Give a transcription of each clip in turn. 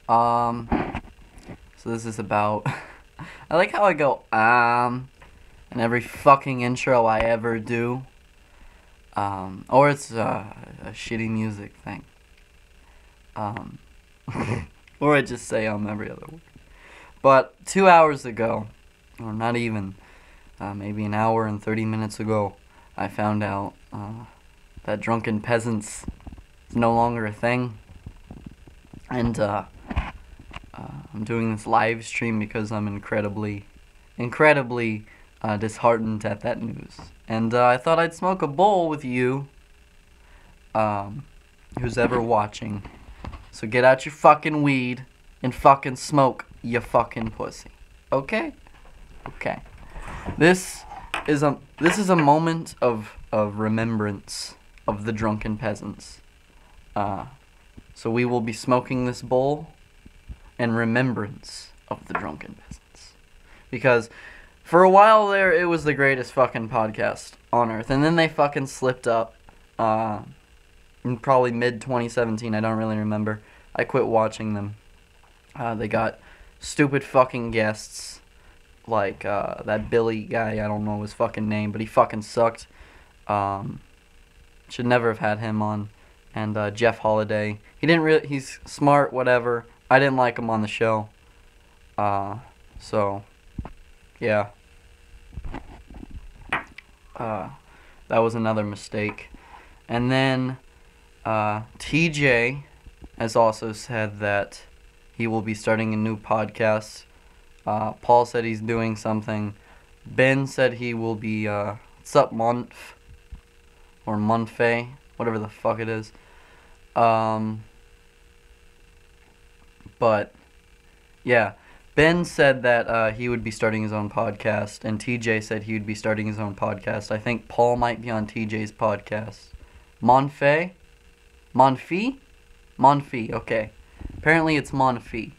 So this is about. I like how I go in every fucking intro I ever do. Or it's a shitty music thing. Um, or I just say every other word. But 2 hours ago, or not even, maybe an hour and 30 minutes ago, I found out that drunken peasants is no longer a thing. And I'm doing this live stream because I'm incredibly disheartened at that news. And I thought I'd smoke a bowl with you, who's ever watching. So get out your fucking weed and fucking smoke, you fucking pussy. Okay? Okay. This is a moment of remembrance of the drunken peasants. So we will be smoking this bowl in remembrance of the drunken peasants. Because for a while there, it was the greatest fucking podcast on earth. And then they fucking slipped up in probably mid-2017. I don't really remember. I quit watching them. They got stupid fucking guests. Like that Billy guy, I don't know his fucking name, but he fucking sucked. Should never have had him on. And Jeff Holiday. He's smart, whatever. I didn't like him on the show. So, yeah. That was another mistake. And then, TJ has also said that he will be starting a new podcast. Paul said he's doing something. Ben said he will be, what's up, Monf? Or Monfe? Whatever the fuck it is. But, yeah. Ben said that he would be starting his own podcast, and TJ said he would be starting his own podcast. I think Paul might be on TJ's podcast. Monfe? Monfi? Monfi, okay. Apparently it's Monfi.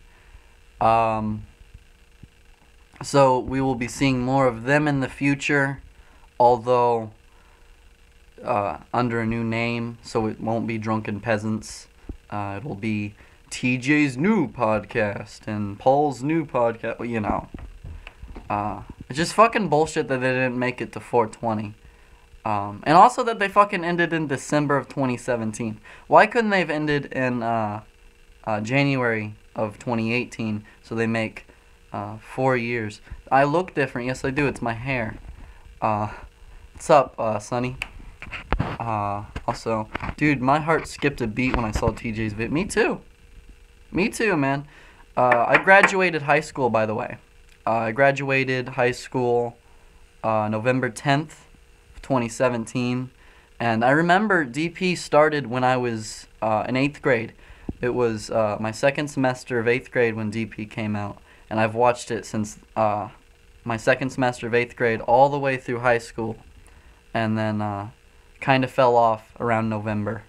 So we will be seeing more of them in the future, although under a new name, so it won't be Drunken Peasants. It'll be TJ's new podcast and Paul's new podcast. Well, you know. It's just fucking bullshit that they didn't make it to 420. And also that they fucking ended in December of 2017. Why couldn't they have ended in January of 2018 so they make 4 years? I look different. Yes, I do. It's my hair. What's up, Sonny? Also, dude, my heart skipped a beat when I saw TJ's vid. Me too. Me too, man. I graduated high school, by the way. I graduated high school November 10th, 2017. And I remember DP started when I was in 8th grade. It was my second semester of 8th grade when DP came out. And I've watched it since my second semester of 8th grade all the way through high school. And then kind of fell off around November.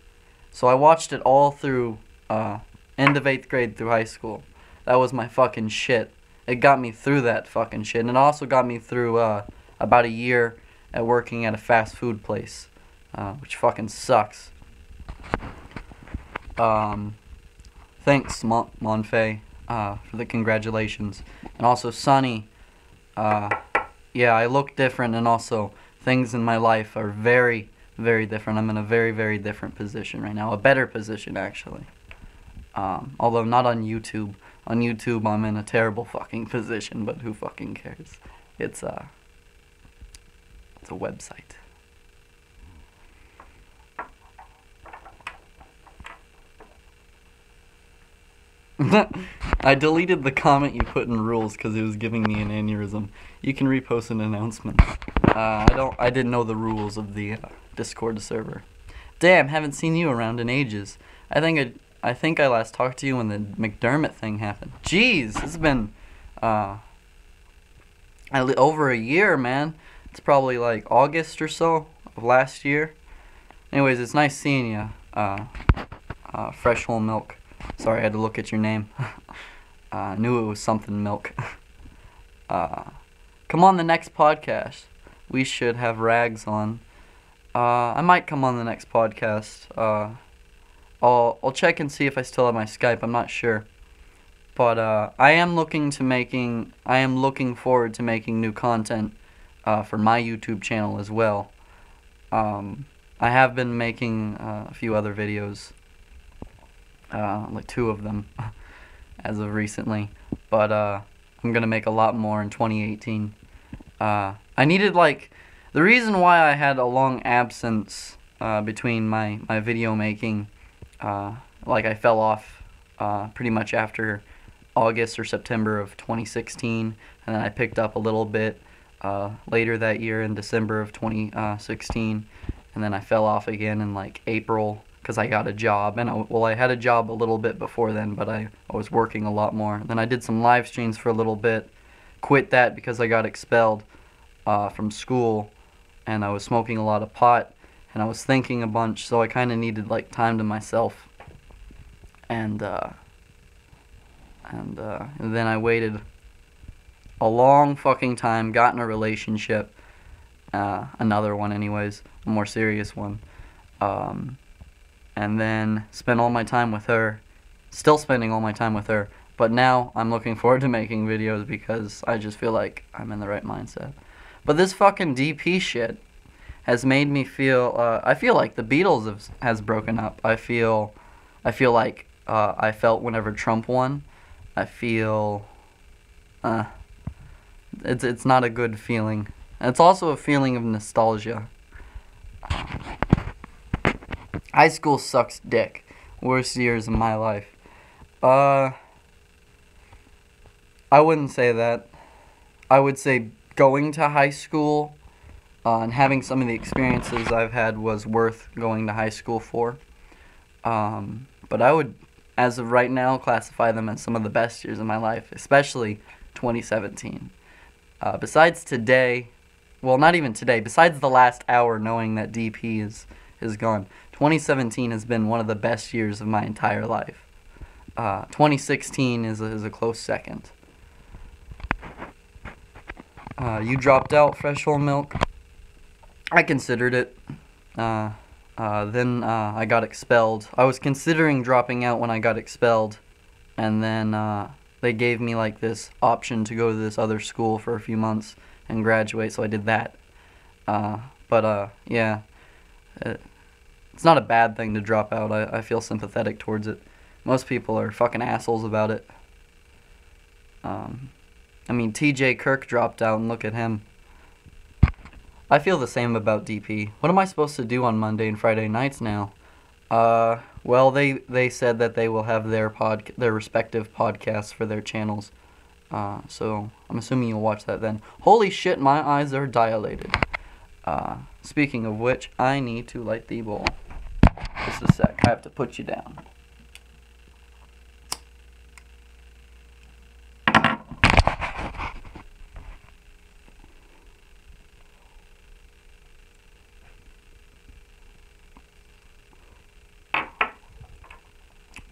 So I watched it all through end of 8th grade through high school. That was my fucking shit. It got me through that fucking shit. And it also got me through about a year at working at a fast food place, which fucking sucks. Thanks, Monfe, for the congratulations. And also, Sonny, yeah, I look different, and also things in my life are very, very different. I'm in a very, very different position right now. A better position, actually. Although not on YouTube. On YouTube, I'm in a terrible fucking position, but who fucking cares? It's a website. I deleted the comment you put in rules because it was giving me an aneurysm. You can repost an announcement. I didn't know the rules of the Discord server. Damn, haven't seen you around in ages. I think I last talked to you when the McDermott thing happened. Jeez, it's been over a year, man. It's probably like August or so of last year. Anyways, it's nice seeing you. Fresh whole milk. Sorry, I had to look at your name. I knew it was something milk. Come on the next podcast. We should have Rags on. I might come on the next podcast. I'll check and see if I still have my Skype. I'm not sure. But I am looking forward to making new content for my YouTube channel as well. I have been making a few other videos, like 2 of them as of recently, but I'm gonna make a lot more in 2018. I needed, like, the reason why I had a long absence between my video making, like I fell off pretty much after August or September of 2016, and then I picked up a little bit later that year in December of 2016, and then I fell off again in like April because I got a job. And I had a job a little bit before then, but I was working a lot more. Then I did some live streams for a little bit, quit that because I got expelled from school, and I was smoking a lot of pot, and I was thinking a bunch, so I kind of needed like time to myself. And then I waited a long fucking time, got in a relationship, another one anyways, a more serious one, and then spent all my time with her, still spending all my time with her, but now I'm looking forward to making videos because I just feel like I'm in the right mindset. But this fucking DP shit has made me feel, I feel like the Beatles has broken up. I feel like I felt whenever Trump won. I feel, it's not a good feeling. It's also a feeling of nostalgia. High school sucks dick. Worst years of my life. I wouldn't say that. I would say going to high school and having some of the experiences I've had was worth going to high school for. But I would, as of right now, classify them as some of the best years of my life, especially 2017. Besides today, well, not even today, besides the last hour knowing that DP is gone, 2017 has been one of the best years of my entire life. 2016 is a close second. You dropped out, Fresh Whole Milk. I considered it. Then I got expelled. I was considering dropping out when I got expelled, and then they gave me like this option to go to this other school for a few months and graduate, so I did that. Yeah, it's not a bad thing to drop out. I feel sympathetic towards it. Most people are fucking assholes about it. I mean, TJ Kirk dropped out, and look at him. I feel the same about DP. What am I supposed to do on Monday and Friday nights now? Well, they said that they will have their respective podcasts for their channels. So I'm assuming you'll watch that then. Holy shit, my eyes are dilated. Speaking of which, I need to light the bowl. Just a sec. I have to put you down.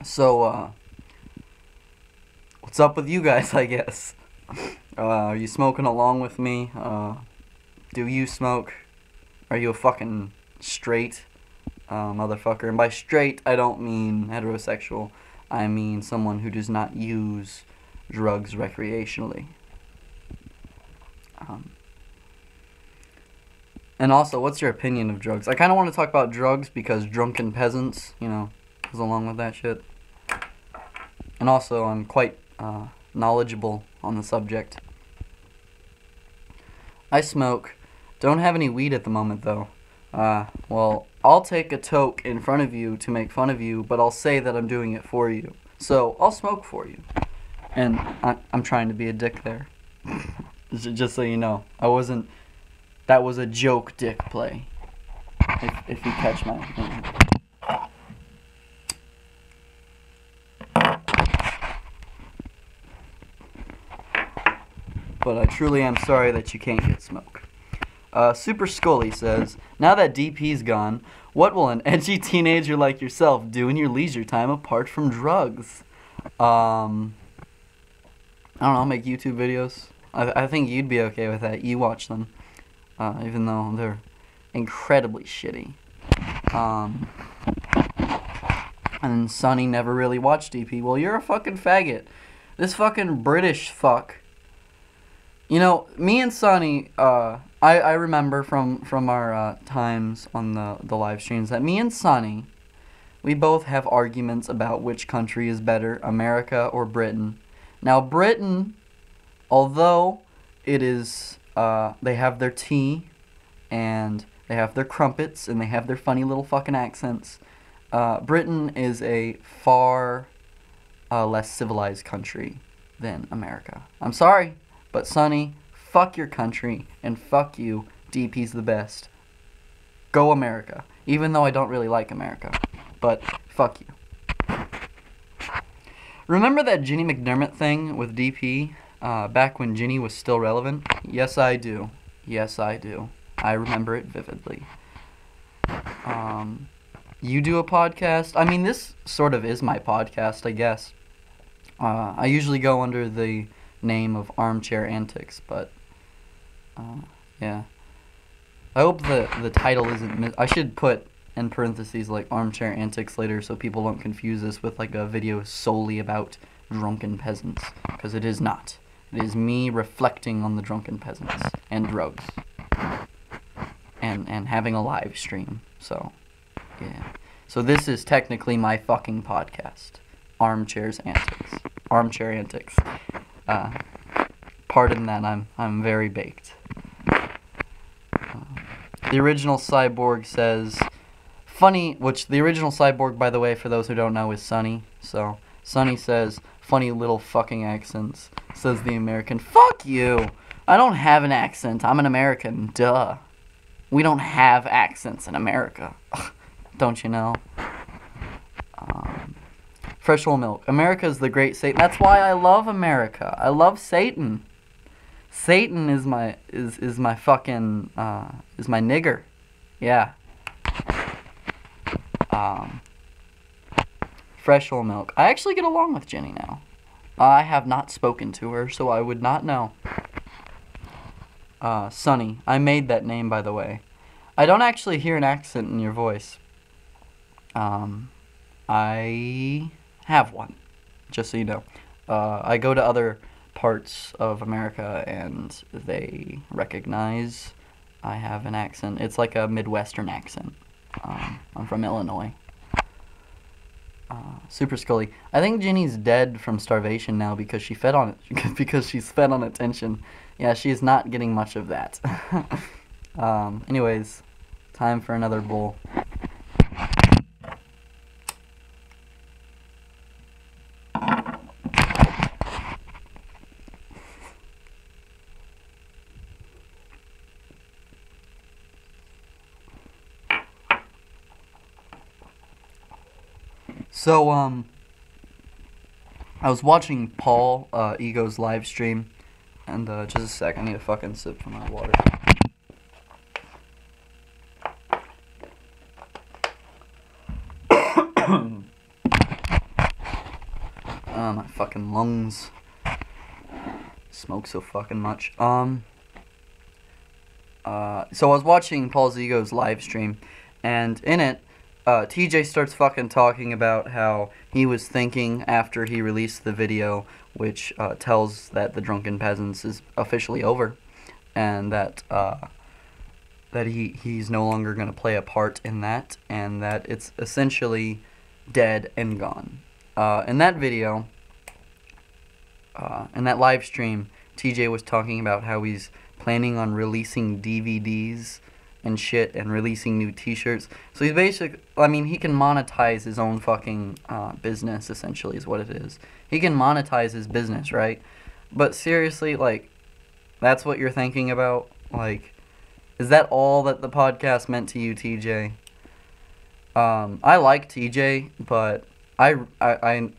So, what's up with you guys, I guess? Are you smoking along with me? Do you smoke? Are you a fucking straight motherfucker? And by straight, I don't mean heterosexual. I mean someone who does not use drugs recreationally. And also, what's your opinion of drugs? I kind of want to talk about drugs because drunken peasants, you know, goes along with that shit. And also, I'm quite knowledgeable on the subject. I smoke. Don't have any weed at the moment, though. Well, I'll take a toke in front of you to make fun of you, but I'll say that I'm doing it for you. So, I'll smoke for you. And I'm trying to be a dick there. Just so you know. That was a joke dick play. If you catch my... But I truly am sorry that you can't get smoke. Super Scully says, now that DP's gone, what will an edgy teenager like yourself do in your leisure time apart from drugs? I don't know, make YouTube videos. I think you'd be okay with that. You watch them. Even though they're incredibly shitty. And Sonny never really watched DP. Well, you're a fucking faggot. This fucking British fuck. You know, me and Sonny, I remember from our times on the live streams that me and Sonny, we both have arguments about which country is better, America or Britain. Now, Britain, although it is, they have their tea, and they have their crumpets, and they have their funny little fucking accents, Britain is a far less civilized country than America. I'm sorry, but Sonny, fuck your country, and fuck you, DP's the best. Go America. Even though I don't really like America. But, fuck you. Remember that Ginny McDermott thing with DP? Back when Ginny was still relevant? Yes, I do. Yes, I do. I remember it vividly. You do a podcast? I mean, this sort of is my podcast, I guess. I usually go under the name of Armchair Antics, but, yeah. I hope the title isn't I should put in parentheses, like, Armchair Antics later so people don't confuse this with, like, a video solely about drunken peasants, because it is not. It is me reflecting on the drunken peasants and drugs. And having a live stream, so, yeah. So this is technically my fucking podcast. Armchair Antics. Pardon that, I'm very baked. The original Cyborg says, funny, which the original Cyborg, by the way, for those who don't know, is Sonny. So, Sonny says, funny little fucking accents, says the American. Fuck you! I don't have an accent, I'm an American, duh. We don't have accents in America. Don't you know? Fresh whole milk. America's the great Satan. That's why I love America. I love Satan. Satan is my fucking is my nigger. Yeah. Fresh whole milk. I actually get along with Jenny now. I have not spoken to her, so I would not know. Sonny. I made that name, by the way. I don't actually hear an accent in your voice. I have one, just so you know. I go to other parts of America and they recognize I have an accent. It's like a Midwestern accent. I'm from Illinois. Super Scully. I think Ginny's dead from starvation now because she fed on it. Because she's fed on attention. Yeah, she's not getting much of that. Anyways, time for another bowl. So, I was watching Paul, Ego's live stream, and, just a sec, I need a fucking sip from my water. My fucking lungs smoke so fucking much. So I was watching Paul's Ego's live stream, and in it, TJ starts fucking talking about how he was thinking after he released the video, which tells that the Drunken Peasants is officially over, and that he's no longer going to play a part in that, and that it's essentially dead and gone. In that video, in that live stream, TJ was talking about how he's planning on releasing DVDs and shit, and releasing new t-shirts. So he's he can monetize his own fucking business, essentially, is what it is. He can monetize his business, right? But seriously, like, that's what you're thinking about? Like, is that all that the podcast meant to you, TJ? I like TJ, but I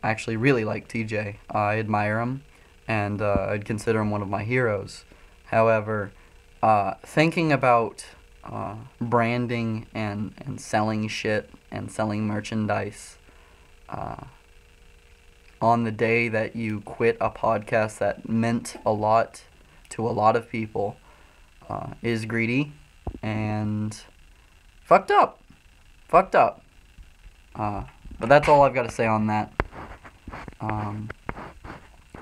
actually really like TJ. I admire him, and I'd consider him one of my heroes. However, thinking about branding and selling shit and selling merchandise on the day that you quit a podcast that meant a lot to a lot of people is greedy and fucked up. But that's all I've got to say on that.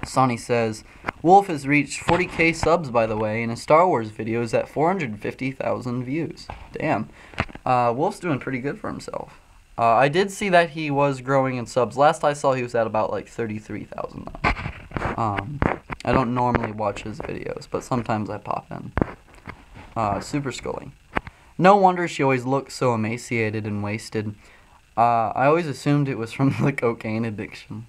Sonny says, Wolf has reached 40k subs, by the way, and his Star Wars video is at 450,000 views. Damn. Wolf's doing pretty good for himself. I did see that he was growing in subs. Last I saw, he was at about, like, 33,000, though. I don't normally watch his videos, but sometimes I pop in. Super Scully. No wonder she always looks so emaciated and wasted. I always assumed it was from the cocaine addiction.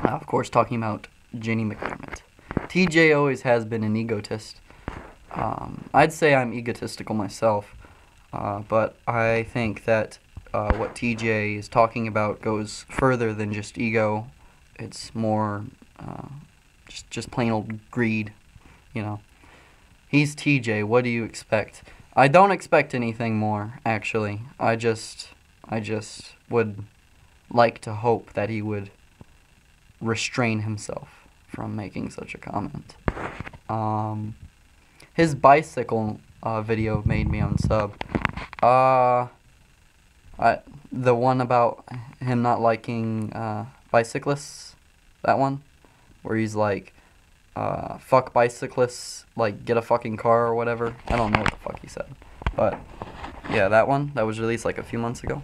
Of course, talking about Jenny McDermott. TJ always has been an egotist. I'd say I'm egotistical myself, but I think that what TJ is talking about goes further than just ego. It's more just plain old greed, you know. He's TJ. What do you expect? I don't expect anything more, actually. I just would like to hope that he would restrain himself from making such a comment. His bicycle video made me unsub. The one about him not liking bicyclists, that one, where he's like, fuck bicyclists, like, get a fucking car or whatever. I don't know what the fuck he said, but yeah, that one, that was released like a few months ago.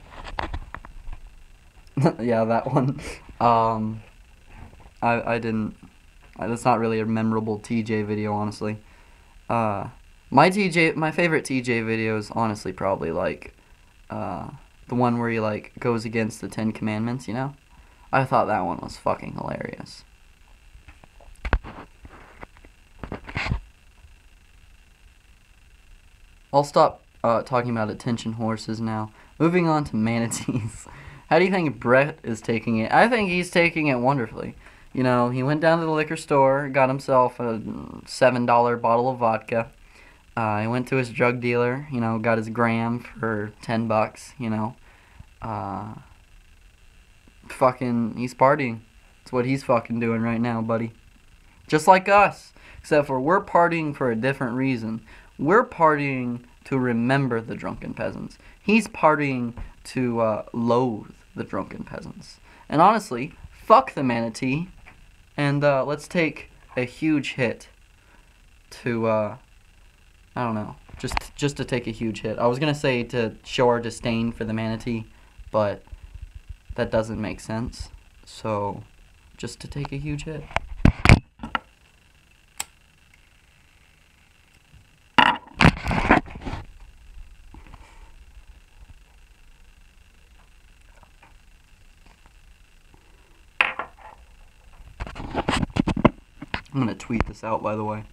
Yeah, that one. I didn't, that's not really a memorable TJ video, honestly. My favorite TJ video is honestly probably like, the one where he like goes against the 10 Commandments, you know? I thought that one was fucking hilarious. I'll stop talking about attention horses now. Moving on to manatees. How do you think Brett is taking it? I think he's taking it wonderfully. You know, he went down to the liquor store, got himself a $7 bottle of vodka. He went to his drug dealer, you know, got his gram for $10, you know. Fucking, he's partying. That's what he's fucking doing right now, buddy. Just like us. Except for we're partying for a different reason. We're partying to remember the drunken peasants. He's partying to loathe the drunken peasants. And honestly, fuck the manatee. And let's take a huge hit to, I don't know, just to take a huge hit. I was going to say to show our disdain for the manatee, but that doesn't make sense. So, just to take a huge hit. I'm going to tweet this out, by the way.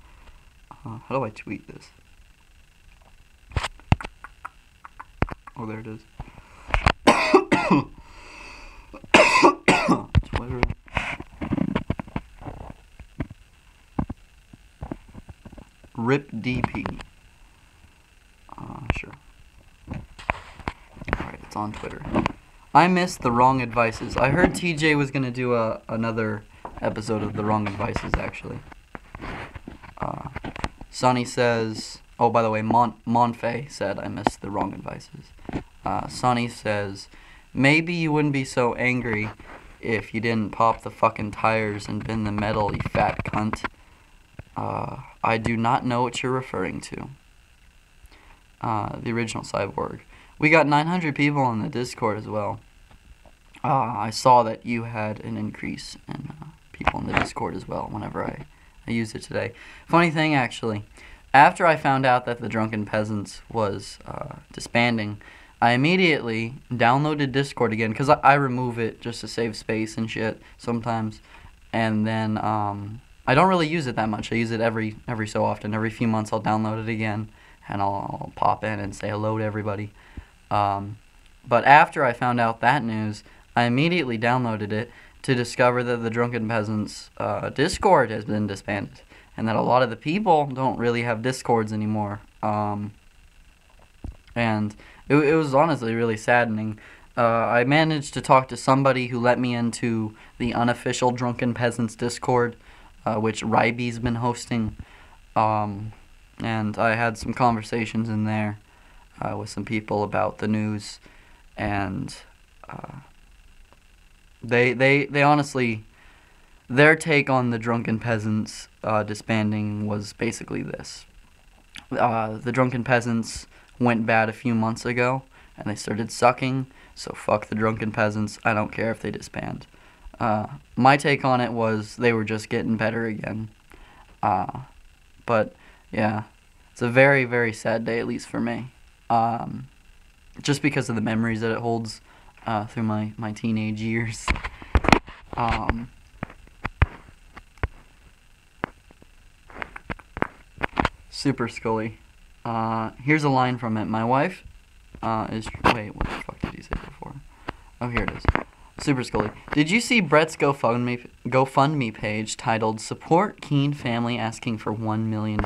How do I tweet this? Oh, there it is. Twitter. RIP DP. Sure. Alright, it's on Twitter. I missed the wrong advices. I heard TJ was going to do another episode of the wrong advices, actually. Sonny says, oh, by the way, Monfey said I missed the wrong advices. Sonny says, maybe you wouldn't be so angry if you didn't pop the fucking tires and bend the metal, you fat cunt. I do not know what you're referring to. The original Cyborg. We got 900 people on the Discord as well. I saw that you had an increase in people in the Discord as well whenever I used it today. Funny thing, actually, after I found out that the Drunken Peasants was disbanding, I immediately downloaded Discord again, because I remove it just to save space and shit sometimes, and then I don't really use it that much. I use it every so often. Every few months I'll download it again, and I'll pop in and say hello to everybody. But after I found out that news, I immediately downloaded it to discover that the Drunken Peasants Discord has been disbanded, and that a lot of the people don't really have Discords anymore. And it was honestly really saddening. I managed to talk to somebody who let me into the unofficial Drunken Peasants Discord, which Ryby's been hosting, and I had some conversations in there with some people about the news, and they honestly, their take on the Drunken Peasants disbanding was basically this. The Drunken Peasants went bad a few months ago, and they started sucking, so fuck the Drunken Peasants. I don't care if they disband. My take on it was they were just getting better again. But, yeah, it's a very, very sad day, at least for me. Just because of the memories that it holds through my teenage years. Super Scully. Here's a line from it. My wife is... Wait, what the fuck did he say before? Oh, here it is. Super Scully. Did you see Brett's GoFundMe page titled Support Keen Family Asking for $1 million?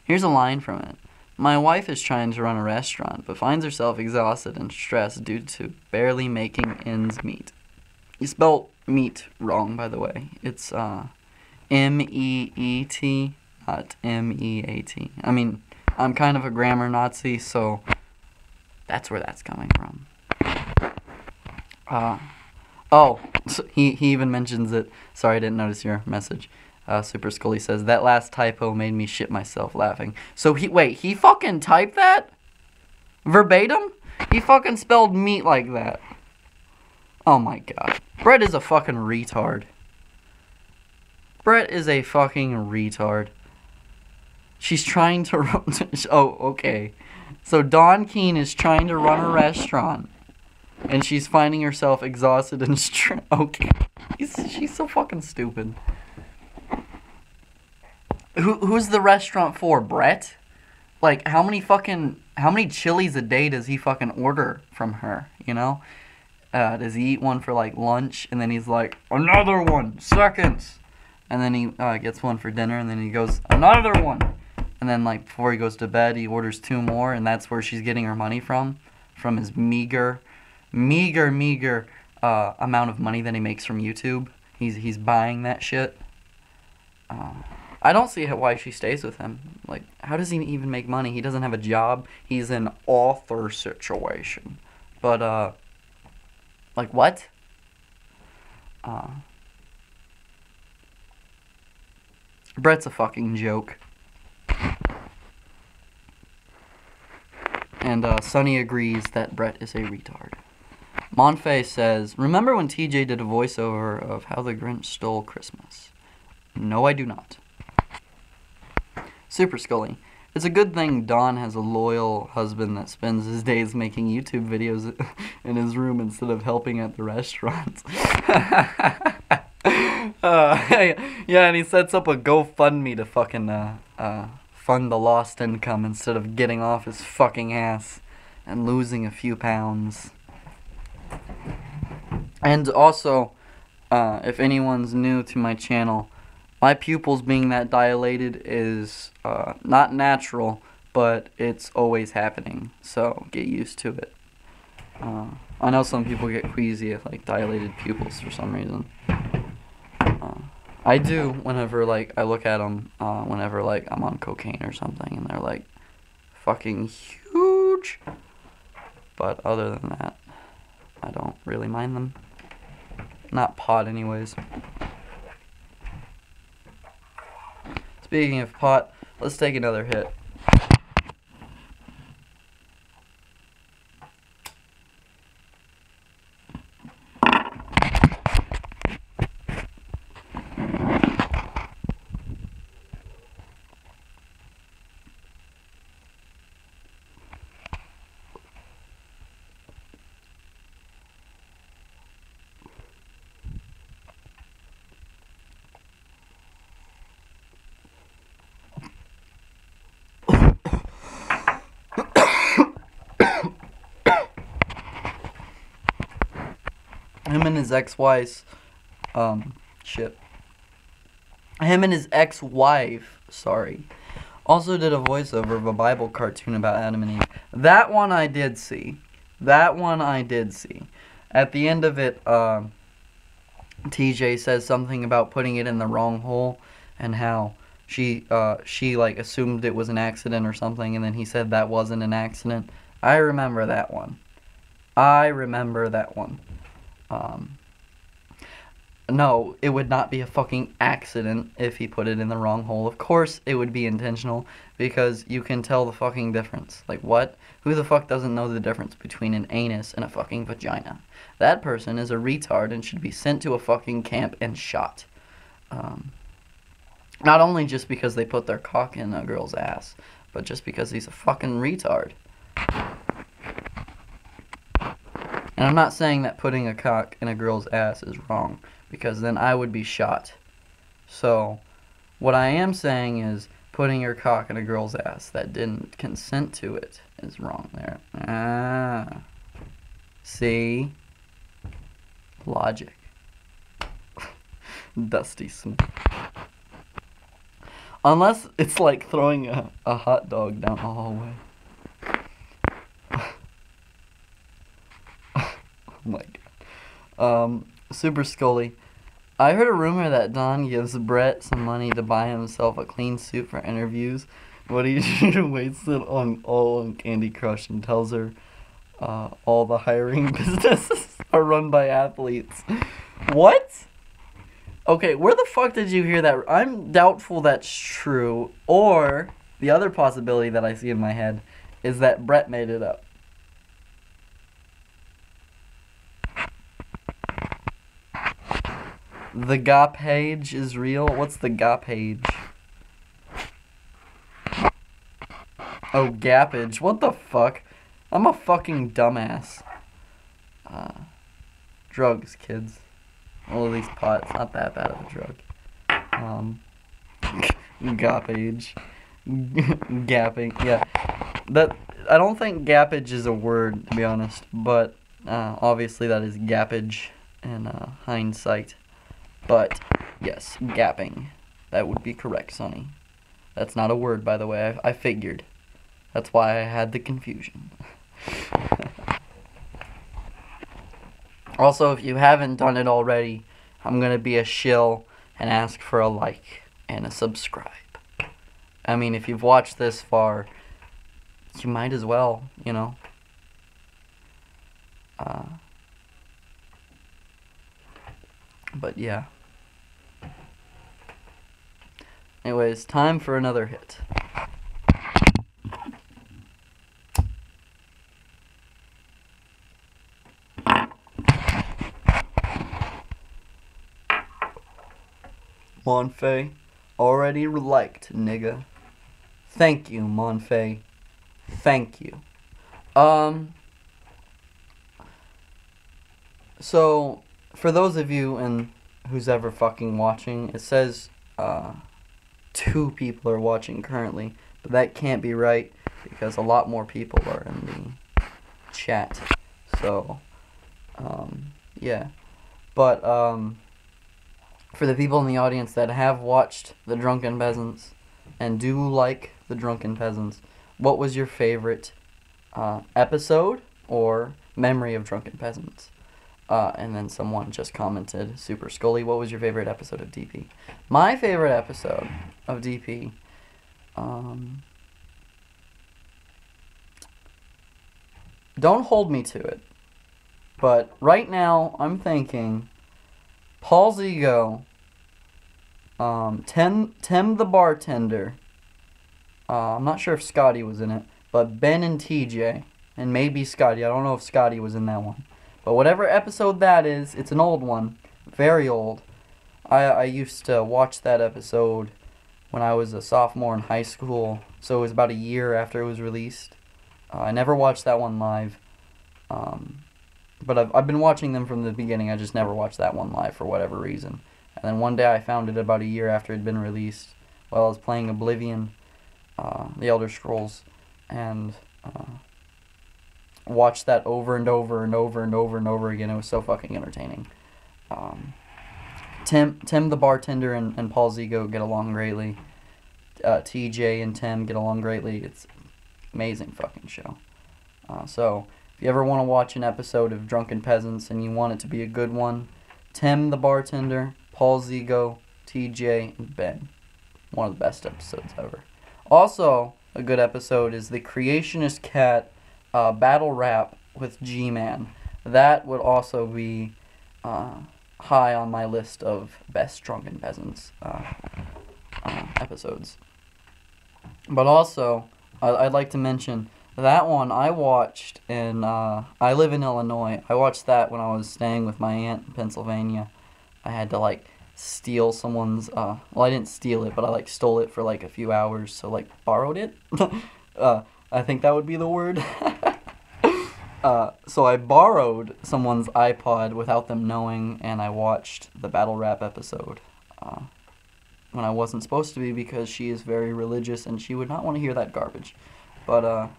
Here's a line from it. My wife is trying to run a restaurant, but finds herself exhausted and stressed due to barely making ends meet. You spelled meat wrong, by the way. It's M-E-E-T, not M-E-A-T. I mean, I'm kind of a grammar Nazi, so that's where that's coming from. He even mentions it. Sorry, I didn't notice your message. Super Scully says, that last typo made me shit myself laughing. So he fucking typed that? Verbatim? He fucking spelled meat like that. Oh my god. Brett is a fucking retard. Brett is a fucking retard. She's trying to run... Oh, okay. So Dawn Keene is trying to run a restaurant. And she's finding herself exhausted and stressed. Okay. She's so fucking stupid. Who's the restaurant for? Brett? Like, how many chilies a day does he fucking order from her, you know? Does he eat one for, like, lunch, and then he's like, another one, seconds! And then he gets one for dinner, and then he goes, another one! And then, like, before he goes to bed, he orders 2 more, and that's where she's getting her money from his meager amount of money that he makes from YouTube. He's buying that shit. I don't see why she stays with him. Like, how does he even make money? He doesn't have a job. He's an author situation. But, like, what? Brett's a fucking joke. And, Sonny agrees that Brett is a retard. Monfey says, remember when TJ did a voiceover of How the Grinch Stole Christmas? No, I do not. Super Scully. It's a good thing Don has a loyal husband that spends his days making YouTube videos in his room instead of helping at the restaurant. Yeah, and he sets up a GoFundMe to fucking fund the lost income instead of getting off his fucking ass and losing a few pounds. And also, if anyone's new to my channel, my pupils being that dilated is not natural, but it's always happening, so get used to it. I know some people get queasy at, like, dilated pupils for some reason. I do whenever, like, I look at them, whenever, like, I'm on cocaine or something, and they're, like, fucking huge. But other than that, I don't really mind them. Not pot, anyways. Speaking of pot, let's take another hit. Him and his ex-wife, Him and his ex-wife, also did a voiceover of a Bible cartoon about Adam and Eve. That one I did see. At the end of it, TJ says something about putting it in the wrong hole, and how she like assumed it was an accident or something, and then he said that wasn't an accident. I remember that one. No, it would not be a fucking accident if he put it in the wrong hole. Of course it would be intentional, because you can tell the fucking difference. Like, what? Who the fuck doesn't know the difference between an anus and a fucking vagina? That person is a retard and should be sent to a fucking camp and shot. Not only just because they put their cock in a girl's ass, but just because he's a fucking retard. And I'm not saying that putting a cock in a girl's ass is wrong, because then I would be shot. So, what I am saying is putting your cock in a girl's ass that didn't consent to it is wrong there. Ah. See? Logic. Dusty Smith. Unless it's like throwing a hot dog down the hallway. Oh my god. Super Scully. I heard a rumor that Don gives Brett some money to buy himself a clean suit for interviews, but he wastes it on Candy Crush and tells her all the hiring businesses are run by athletes. What? Okay, where the fuck did you hear that? I'm doubtful that's true. Or, the other possibility that I see in my head is that Brett made it up. The GA page is real? What's the GA page? Oh, gappage. What the fuck? I'm a fucking dumbass. Drugs, kids. Well, at least pot's not that bad of a drug. Gappage. Gapping. Yeah. I don't think gappage is a word, to be honest. But, obviously that is gappage in hindsight. But, yes, gapping. That would be correct, Sonny. That's not a word, by the way. I figured. That's why I had the confusion. Also, if you haven't done it already, I'm going to be a shill and ask for a like and a subscribe. I mean, if you've watched this far, you might as well, you know. But yeah. Anyways, time for another hit. Monfey, already liked, nigga. Thank you, Monfey. Thank you. So, for those of you and who's ever fucking watching, it says 2 people are watching currently, but that can't be right because a lot more people are in the chat. So, yeah. But, for the people in the audience that have watched The Drunken Peasants and do like The Drunken Peasants, what was your favorite episode or memory of Drunken Peasants? And then someone just commented, Super Scully, what was your favorite episode of DP? My favorite episode of DP, don't hold me to it, but right now I'm thinking Paul's Ego, Tim the bartender, I'm not sure if Scotty was in it, but Ben and TJ, and maybe Scotty, I don't know if Scotty was in that one. But whatever episode that is, it's an old one. Very old. I used to watch that episode when I was a sophomore in high school. So it was about a year after it was released. I never watched that one live. But I've been watching them from the beginning. I just never watched that one live for whatever reason. And then one day I found it about a year after it had been released while I was playing Oblivion, The Elder Scrolls, and watched that over and over and over and over and over again. It was so fucking entertaining. Tim the bartender and Paul Zigo get along greatly. TJ and Tim get along greatly. It's amazing fucking show. So if you ever want to watch an episode of Drunken Peasants and you want it to be a good one, Tim the bartender, Paul Zigo, TJ, and Ben. One of the best episodes ever. Also, a good episode is the Creationist Cat battle rap with G-Man. That would also be high on my list of best Drunken Peasants episodes. But also, I'd like to mention that one I watched in, I live in Illinois. I watched that when I was staying with my aunt in Pennsylvania. I had to, like, steal someone's, well, I didn't steal it, but I, like, stole it for, like, a few hours, so, like, borrowed it. I think that would be the word. So I borrowed someone's iPod without them knowing, and I watched the Battle Rap episode when I wasn't supposed to be, because she is very religious and she would not want to hear that garbage. But,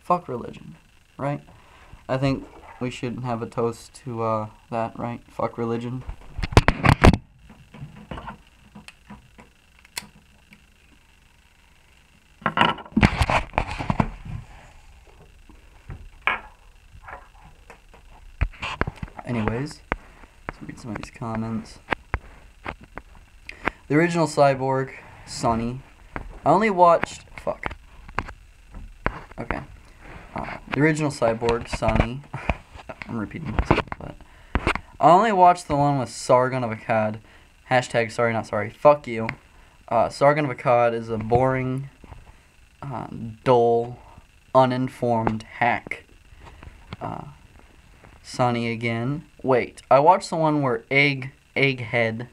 fuck religion, right? I think we should have a toast to that, right? Fuck religion. Anyways, let's read some of these comments. The original Cyborg, Sonny. I only watched... Fuck. Okay. The original Cyborg, Sonny. I'm repeating myself, but... I only watched the one with Sargon of Akkad. Hashtag sorry not sorry. Fuck you. Sargon of Akkad is a boring, dull, uninformed hack. Sonny again. Wait, I watched the one where Egghead,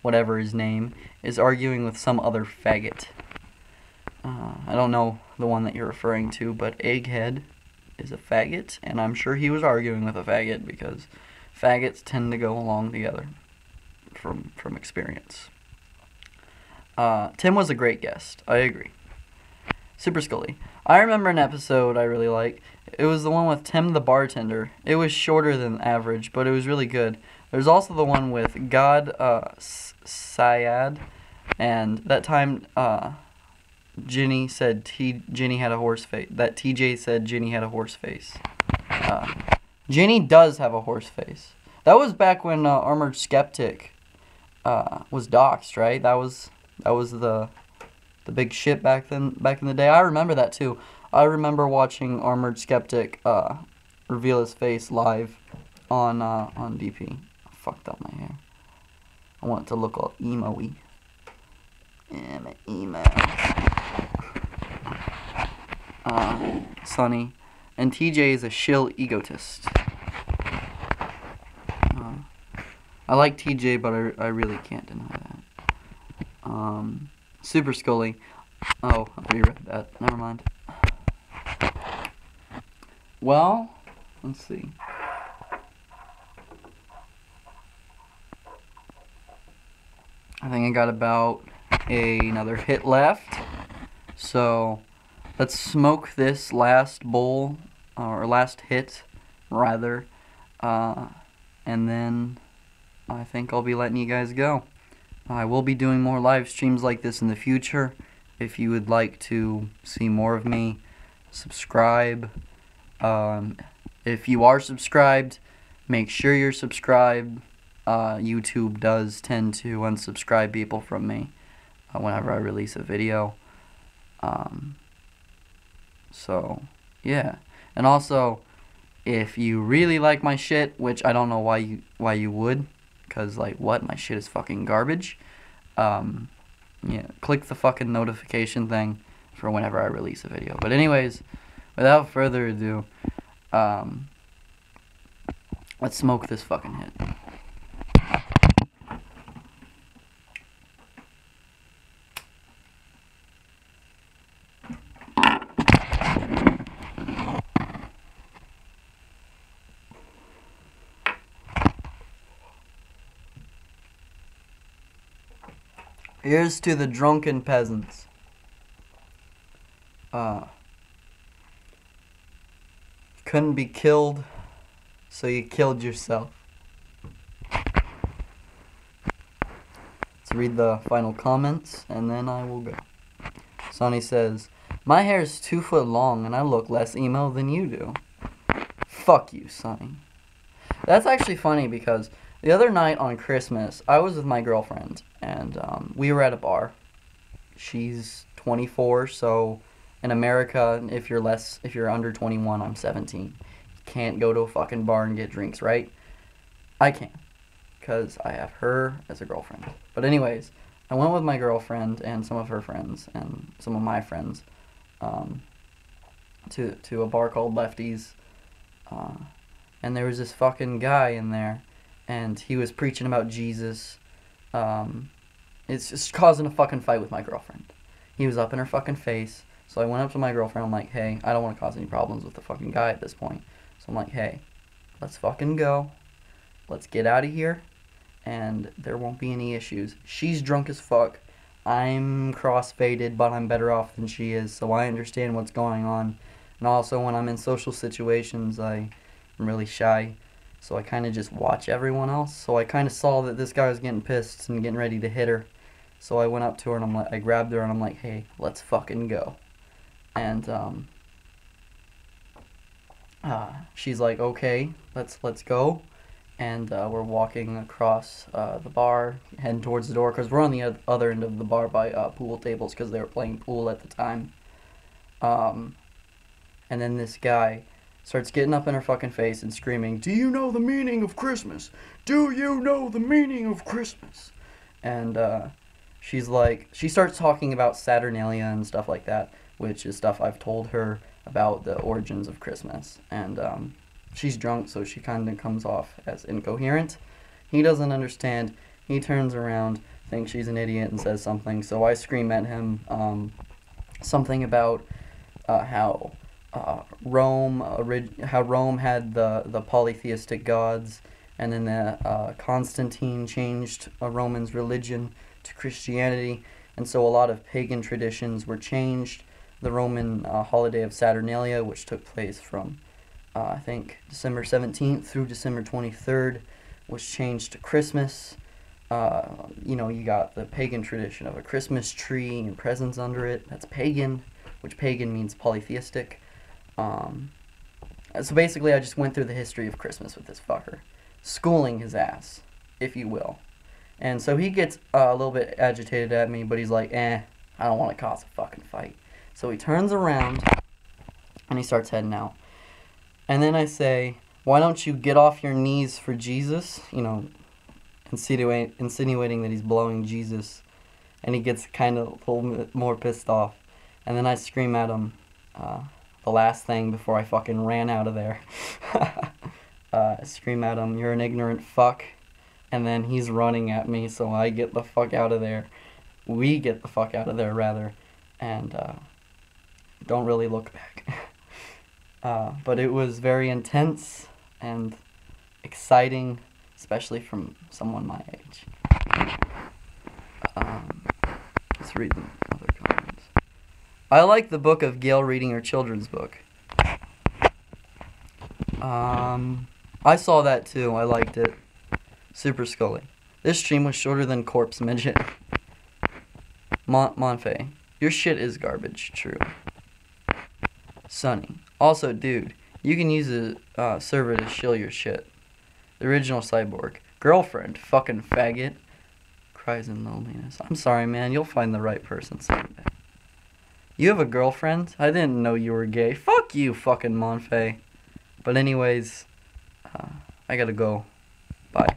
whatever his name, is arguing with some other faggot. I don't know the one that you're referring to, but Egghead is a faggot, and I'm sure he was arguing with a faggot, because faggots tend to go along together from experience. Tim was a great guest. I agree. Super Scully. I remember an episode I really liked. It was the one with Tim the bartender. It was shorter than average, but it was really good. There's also the one with God Syed, and that time Ginny said Ginny had a horse face. That TJ said Ginny had a horse face. Ginny does have a horse face. That was back when Armored Skeptic was doxxed, right? That was the big shit back in the day. I remember that too. I remember watching Armored Skeptic reveal his face live on DP. I fucked up my hair. I want it to look all emo-y. Yeah, my emo. Sonny. And TJ is a shill egotist. I like TJ, but I really can't deny that. Super Scully. Oh, I already read that. Never mind. Well, let's see. I think I got about another hit left. So, let's smoke this last bowl, or last hit, rather. And then I think I'll be letting you guys go. I will be doing more live streams like this in the future. If you would like to see more of me, subscribe. If you are subscribed, make sure you're subscribed. YouTube does tend to unsubscribe people from me whenever I release a video. So, yeah. And also, if you really like my shit, which I don't know why you would, because, like, what? My shit is fucking garbage. Yeah, click the fucking notification thing for whenever I release a video. But anyways, without further ado, let's smoke this fucking hit. Here's to the drunken peasants. Couldn't be killed, so you killed yourself. Let's read the final comments, and then I will go. Sonny says, my hair is 2 foot long, and I look less emo than you do. Fuck you, Sonny. That's actually funny, because the other night on Christmas, I was with my girlfriend, and we were at a bar. She's 24, so in America, if you're under 21, I'm 17. You can't go to a fucking bar and get drinks, right? I can. because I have her as a girlfriend. But anyways, I went with my girlfriend and some of her friends and some of my friends to a bar called Lefty's. And there was this fucking guy in there, and he was preaching about Jesus. It's just causing a fucking fight with my girlfriend. He was up in her fucking face. So I went up to my girlfriend. I'm like, hey, I don't want to cause any problems with the fucking guy at this point. So I'm like, hey, let's fucking go. Let's get out of here, and there won't be any issues. She's drunk as fuck. I'm cross-faded, but I'm better off than she is, so I understand what's going on. And also, when I'm in social situations, I'm really shy, so I kind of just watch everyone else. So I kind of saw that this guy was getting pissed and getting ready to hit her. So I went up to her, and I grabbed her, and I'm like, hey, let's fucking go. And she's like, okay, let's go. And we're walking across the bar, heading towards the door, because we're on the other end of the bar by pool tables, because they were playing pool at the time. And then this guy starts getting up in her fucking face and screaming, do you know the meaning of Christmas? Do you know the meaning of Christmas? And she's like, she starts talking about Saturnalia and stuff like that, which is stuff I've told her about the origins of Christmas. And she's drunk, so she kind of comes off as incoherent. He doesn't understand. He turns around, thinks she's an idiot, and says something. So I scream at him something about how Rome had the polytheistic gods, and then Constantine changed Roman's religion to Christianity, and so a lot of pagan traditions were changed. The Roman holiday of Saturnalia, which took place from I think December 17th through December 23rd, was changed to Christmas. You got the pagan tradition of a Christmas tree and presents under it. That's pagan, which pagan means polytheistic. So basically, I just went through the history of Christmas with this fucker, schooling his ass, if you will. And so he gets a little bit agitated at me, but he's like, I don't want to cause a fucking fight. So he turns around, and he starts heading out. And then I say, why don't you get off your knees for Jesus? Insinuating that he's blowing Jesus. And he gets kind of a little bit more pissed off. And then I scream at him the last thing before I fucking ran out of there. I scream at him, you're an ignorant fuck. And then he's running at me, so I get the fuck out of there. We get the fuck out of there, rather. And don't really look back. But it was very intense and exciting, especially from someone my age. Let's read the other comments. I like the book of Gail reading her children's book. I saw that too. I liked it. Super Scully. This stream was shorter than Corpse Midget. Monfey. Your shit is garbage. True. Sunny. Also, dude, you can use a server to shill your shit. The original Cyborg. Girlfriend. Fucking faggot. Cries in loneliness. I'm sorry, man. You'll find the right person someday. You have a girlfriend? I didn't know you were gay. Fuck you, fucking Monfey. But anyways, I gotta go. Bye.